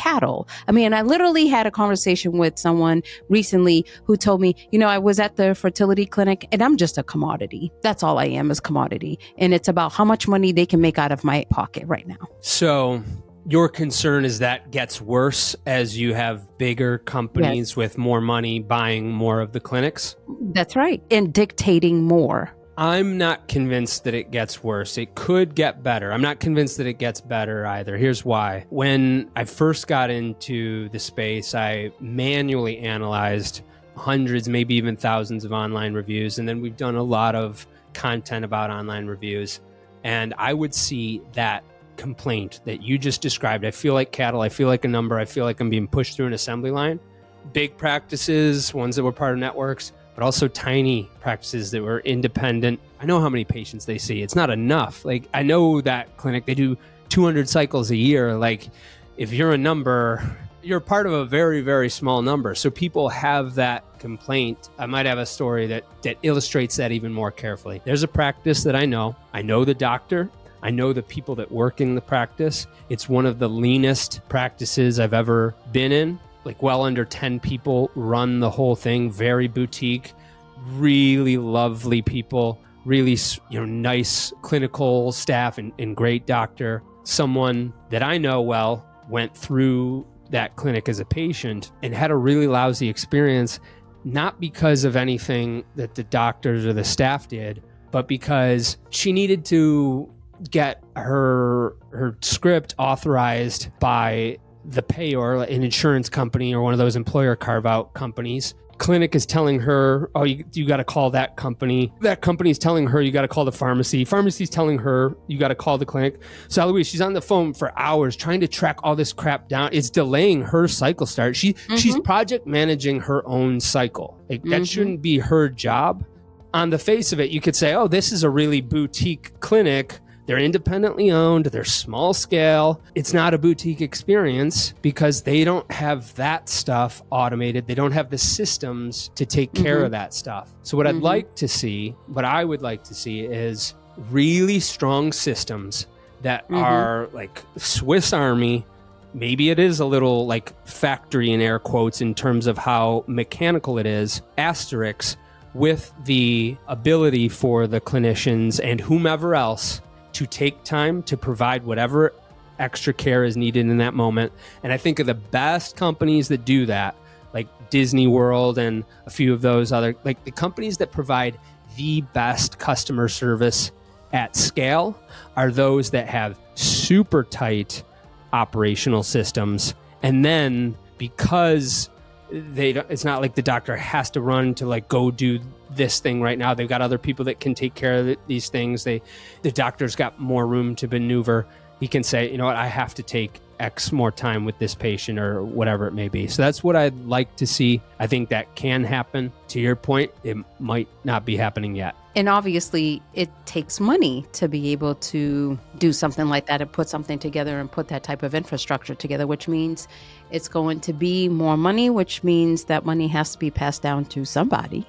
cattle. I mean, I literally had a conversation with someone recently who told me, I was at the fertility clinic and I'm just a commodity. That's all I am, is commodity. And it's about how much money they can make out of my pocket right now. So your concern is that gets worse as you have bigger companies with more money buying more of the clinics? That's right. And dictating more. I'm not convinced that it gets worse. It could get better. I'm not convinced that it gets better either. Here's why. When I first got into the space, I manually analyzed hundreds, maybe even thousands of online reviews. And then we've done a lot of content about online reviews. And I would see that complaint that you just described. I feel like cattle. I feel like a number. I feel like I'm being pushed through an assembly line. Big practices, ones that were part of networks, but also tiny practices that were independent. I know how many patients they see. It's not enough. Like, I know that clinic, they do 200 cycles a year. Like, if you're a number, you're part of a very, very small number. So people have that complaint. I might have a story that illustrates that even more carefully. There's a practice that I know. I know the doctor. I know the people that work in the practice. It's one of the leanest practices I've ever been in. Like, well under 10 people run the whole thing, very boutique, really lovely people, really nice clinical staff and great doctor. Someone that I know well went through that clinic as a patient and had a really lousy experience, not because of anything that the doctors or the staff did, but because she needed to get her script authorized by the payor, an insurance company or one of those employer carve-out companies. Clinic is telling her, oh, you got to call that company. That company's telling her you got to call the pharmacy. Pharmacy's telling her you got to call the clinic. So Eloise, she's on the phone for hours trying to track all this crap down. It's delaying her cycle start. She's project managing her own cycle. Like, that shouldn't be her job. On the face of it, you could say, oh, this is a really boutique clinic. They're independently owned. They're small scale. It's not a boutique experience because they don't have that stuff automated. They don't have the systems to take care of that stuff. So what I would like to see is really strong systems that are like Swiss Army. Maybe it is a little like factory in air quotes in terms of how mechanical it is, asterisks, with the ability for the clinicians and whomever else to take time to provide whatever extra care is needed in that moment. And I think of the best companies that do that, like Disney World and a few of those other, like the companies that provide the best customer service at scale are those that have super tight operational systems. And then because it's not like the doctor has to run to like go do this thing right now. They've got other people that can take care of these things. The doctor's got more room to maneuver. He can say, you know what, I have to take X more time with this patient or whatever it may be. So that's what I'd like to see. I think that can happen. To your point, it might not be happening yet. And obviously, it takes money to be able to do something like that and put something together and put that type of infrastructure together, which means it's going to be more money, which means that money has to be passed down to somebody.